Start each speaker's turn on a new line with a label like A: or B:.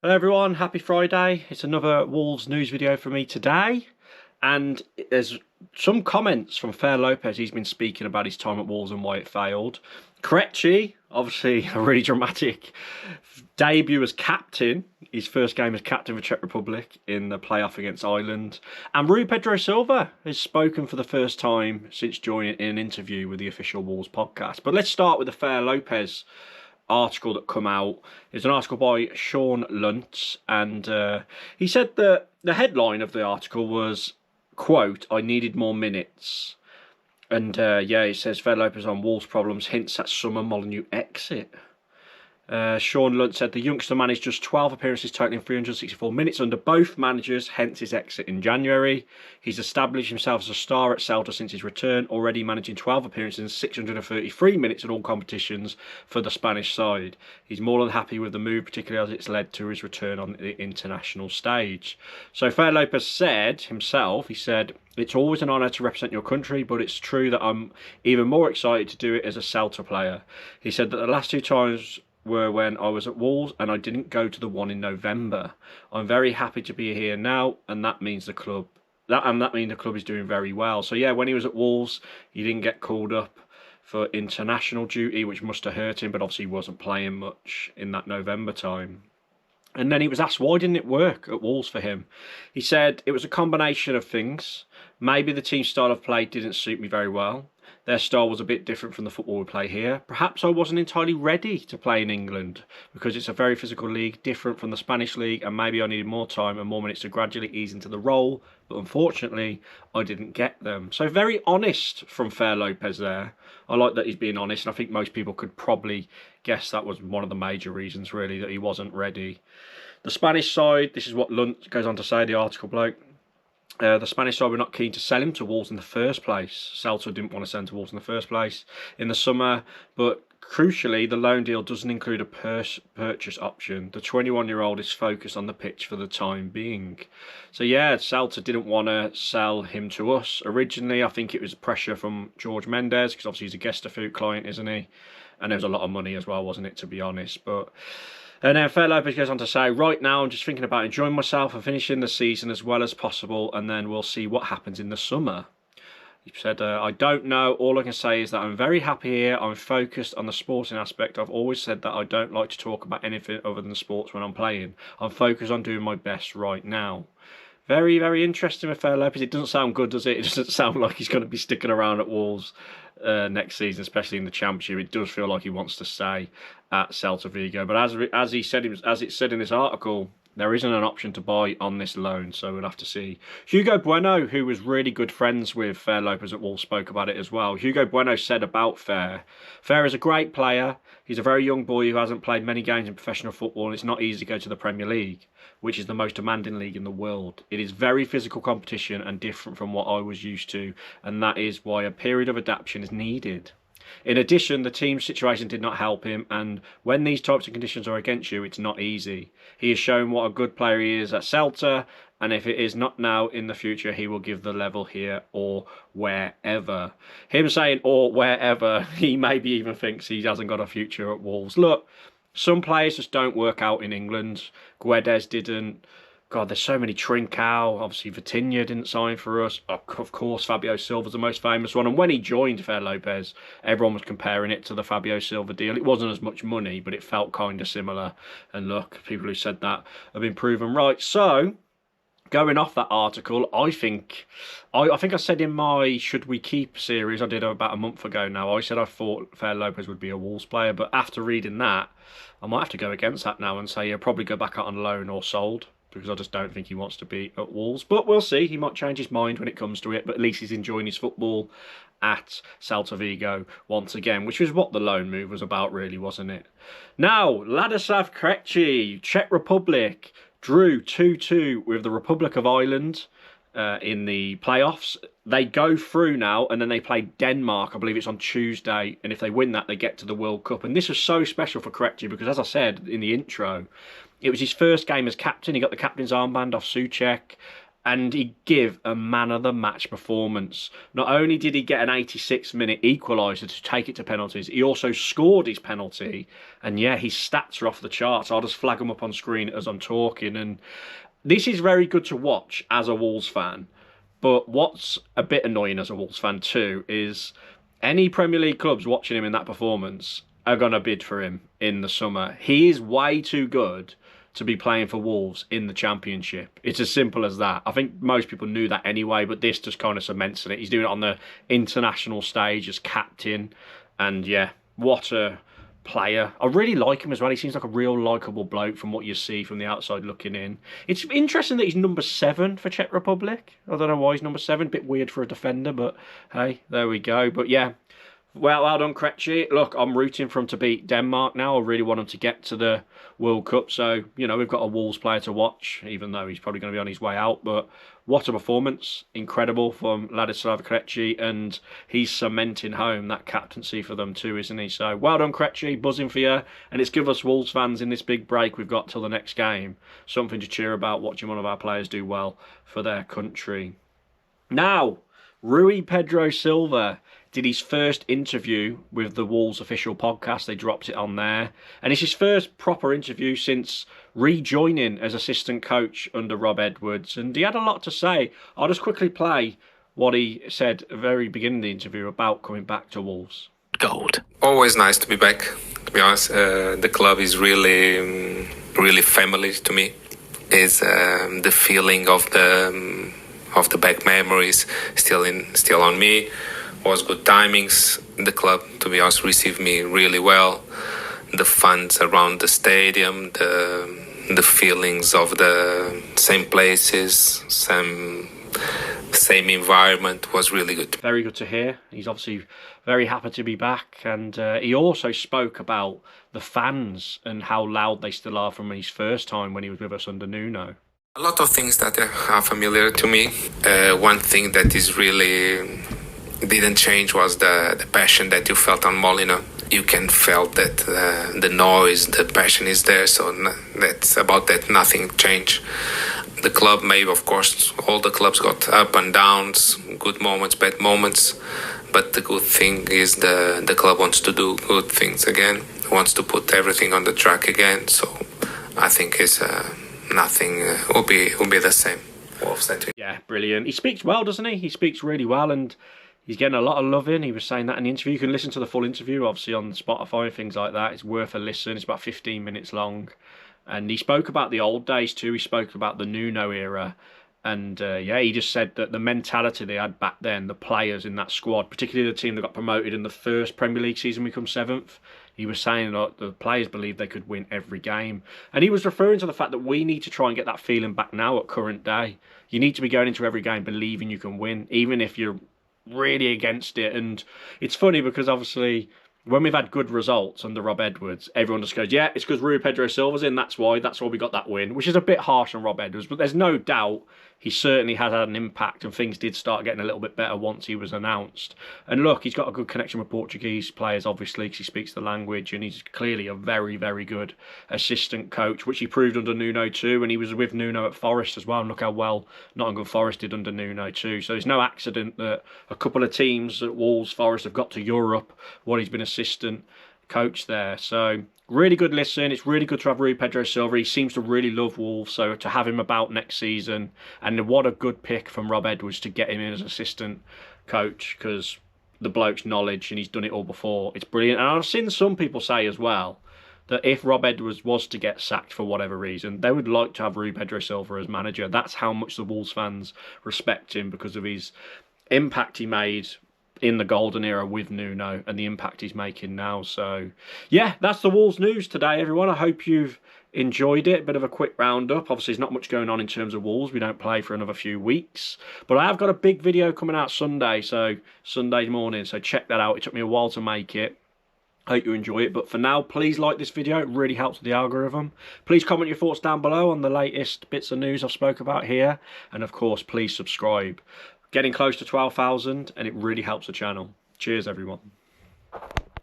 A: Hello everyone, happy Friday. It's another Wolves news video for me today. And there's some comments from Fer Lopez. He's been speaking about his time at Wolves and why it failed. Krejci, obviously a really dramatic debut as captain. His first game as captain for Czech Republic in the playoff against Ireland. And Rui Pedro Silva has spoken for the first time since joining in an interview with the official Wolves podcast. But let's start with the Fer Lopez article that come out. It's an article by Sean Luntz, and he said that the headline of the article was, quote, "I needed more minutes." And he says Fer Lopez on Wolves problems hints at summer Molineux exit. Sean Luntz said the youngster managed just 12 appearances totaling 364 minutes under both managers, hence his exit in January. He's established himself as a star at Celta since his return, already managing 12 appearances and 633 minutes in all competitions for the Spanish side. He's more than happy with the move, particularly as it's led to his return on the international stage. So Fer Lopez said himself, he said, "It's always an honour to represent your country, but it's true that I'm even more excited to do it as a Celta player." He said that the last two times were when I was at Wolves and I didn't go to the one in November. I'm very happy to be here now, and that means the club is doing very well. So yeah, when he was at Wolves, he didn't get called up for international duty, which must have hurt him, but obviously he wasn't playing much in that November time. And then he was asked why didn't it work at Wolves for him. He said it was a combination of things. Maybe the team style of play didn't suit me very well. Their style was a bit different from the football we play here. Perhaps I wasn't entirely ready to play in England because it's a very physical league, different from the Spanish league, and maybe I needed more time and more minutes to gradually ease into the role, but unfortunately I didn't get them. So very honest from Fer Lopez there. I like that he's being honest, and I think most people could probably guess that was one of the major reasons really, that he wasn't ready. The Spanish side, this is what Lunt goes on to say, the article bloke. The Spanish side were not keen to sell him to Wolves in the first place. Celta didn't want to send to Wolves in the first place in the summer, but crucially, the loan deal doesn't include a purchase option. The 21-year-old is focused on the pitch for the time being. So yeah, Celta didn't want to sell him to us. Originally, I think it was pressure from George Mendes, because obviously he's a Gestafood client, isn't he? And there was a lot of money as well, wasn't it, to be honest? But and then Fer Lopez goes on to say, right now I'm just thinking about enjoying myself and finishing the season as well as possible, and then we'll see what happens in the summer. He said, I don't know. All I can say is that I'm very happy here. I'm focused on the sporting aspect. I've always said that I don't like to talk about anything other than sports when I'm playing. I'm focused on doing my best right now. Very, very interesting with Fer Lopez. It doesn't sound good, does it? It doesn't sound like he's going to be sticking around at Wolves next season, especially in the Championship. It does feel like he wants to stay at Celta Vigo. But as it said in this article, there isn't an option to buy on this loan, so we'll have to see. Hugo Bueno, who was really good friends with Fer Lopez at Wolves, spoke about it as well. Hugo Bueno said about Fer is a great player. He's a very young boy who hasn't played many games in professional football, and it's not easy to go to the Premier League, which is the most demanding league in the world. It is very physical competition and different from what I was used to, and that is why a period of adaptation is needed. In addition, the team's situation did not help him, and when these types of conditions are against you, it's not easy. He has shown what a good player he is at Celta, and if it is not now, in the future, he will give the level here or wherever. Him saying or wherever, he maybe even thinks he hasn't got a future at Wolves. Look, some players just don't work out in England. Guedes didn't. God, there's so many. Trincao, obviously Vitinha didn't sign for us. Of course, Fabio Silva's the most famous one. And when he joined Fer Lopez, everyone was comparing it to the Fabio Silva deal. It wasn't as much money, but it felt kind of similar. And look, people who said that have been proven right. So, going off that article, I think I said in my Should We Keep series I did about a month ago now, I said I thought Fer Lopez would be a Wolves player. But after reading that, I might have to go against that now and say he'll probably go back out on loan or sold, because I just don't think he wants to be at Wolves. But we'll see. He might change his mind when it comes to it. But at least he's enjoying his football at Celta Vigo once again, which was what the loan move was about, really, wasn't it? Now, Ladislav Krejci, Czech Republic, drew 2-2 with the Republic of Ireland in the playoffs. They go through now, and then they play Denmark. I believe it's on Tuesday. And if they win that, they get to the World Cup. And this was so special for Krejci because, as I said in the intro, it was his first game as captain. He got the captain's armband off Souček, and he gave a man-of-the-match performance. Not only did he get an 86-minute equaliser to take it to penalties, he also scored his penalty. And yeah, his stats are off the charts. I'll just flag them up on screen as I'm talking. And this is very good to watch as a Wolves fan. But what's a bit annoying as a Wolves fan too is any Premier League clubs watching him in that performance are going to bid for him in the summer. He is way too good to be playing for Wolves in the Championship. It's as simple as that. I think most people knew that anyway, but this just kind of cements it. He's doing it on the international stage as captain. And yeah, what a player. I really like him as well. He seems like a real likeable bloke from what you see from the outside looking in. It's interesting that he's number 7 for Czech Republic. I don't know why he's number 7. Bit weird for a defender, but hey, there we go. But yeah, well done, Krejci. Look, I'm rooting for him to beat Denmark now. I really want him to get to the World Cup. So, you know, we've got a Wolves player to watch, even though he's probably going to be on his way out. But what a performance. Incredible from Ladislav Krejci. And he's cementing home that captaincy for them too, isn't he? So, well done, Krejci. Buzzing for you. And it's give us Wolves fans in this big break we've got till the next game something to cheer about, watching one of our players do well for their country. Now, Rui Pedro Silva did his first interview with the Wolves official podcast. They dropped it on there. And it's his first proper interview since rejoining as assistant coach under Rob Edwards. And he had a lot to say. I'll just quickly play what he said at the very beginning of the interview about coming back to Wolves.
B: Gold. Always nice to be back, to be honest. The club is really, really family to me. It's the feeling of the back memories still on me. Was good timings. The club, to be honest, received me really well. The fans around the stadium, the feelings of the same places, same environment was really good.
A: Very good to hear. He's obviously very happy to be back, and he also spoke about the fans and how loud they still are from his first time when he was with us under Nuno.
B: A lot of things that are familiar to me. One thing that is really didn't change was the passion that you felt on Molina. You can feel that the noise, the passion is there, so that's about that, nothing changed. The club, maybe, of course, all the clubs got up and downs, good moments, bad moments, but the good thing is the club wants to do good things again, wants to put everything on the track again, so I think it's nothing will be the same.
A: Yeah, brilliant. He speaks well, doesn't he? He speaks really well, and he's getting a lot of love in. He was saying that in the interview. You can listen to the full interview, obviously, on Spotify and things like that. It's worth a listen. It's about 15 minutes long. And he spoke about the old days too. He spoke about the Nuno era. And yeah, he just said that the mentality they had back then, the players in that squad, particularly the team that got promoted in the first Premier League season, we come 7th. He was saying that the players believed they could win every game. And he was referring to the fact that we need to try and get that feeling back now at current day. You need to be going into every game believing you can win, even if you're really against it. And it's funny because obviously when we've had good results under Rob Edwards, everyone just goes, yeah, it's because Rui Pedro Silva's in, that's why we got that win, which is a bit harsh on Rob Edwards, but there's no doubt he certainly has had an impact, and things did start getting a little bit better once he was announced. And look, he's got a good connection with Portuguese players, obviously, because he speaks the language, and he's clearly a very, very good assistant coach, which he proved under Nuno too, and he was with Nuno at Forest as well, and look how well Nottingham Forest did under Nuno too. So it's no accident that a couple of teams at Wolves, Forest have got to Europe while he's been assistant coach there. So really good listen. It's really good to have Rui Pedro Silva. He seems to really love Wolves, so to have him about next season, and what a good pick from Rob Edwards to get him in as assistant coach, because the bloke's knowledge, and he's done it all before, it's brilliant. And I've seen some people say as well that if Rob Edwards was to get sacked for whatever reason, they would like to have Rui Pedro Silva as manager. That's how much the Wolves fans respect him, because of his impact he made in the golden era with Nuno and the impact he's making now. So yeah, that's the Wolves news today, everyone. I hope you've enjoyed it. Bit of a quick roundup. Obviously there's not much going on in terms of Wolves. We don't play for another few weeks, but I have got a big video coming out Sunday morning, so check that out. It took me a while to make it. Hope you enjoy it, but for now, please like this video. It really helps with the algorithm. Please comment your thoughts down below on the latest bits of news I've spoke about here, and of course please subscribe. Getting close to 12,000, and it really helps the channel. Cheers, everyone.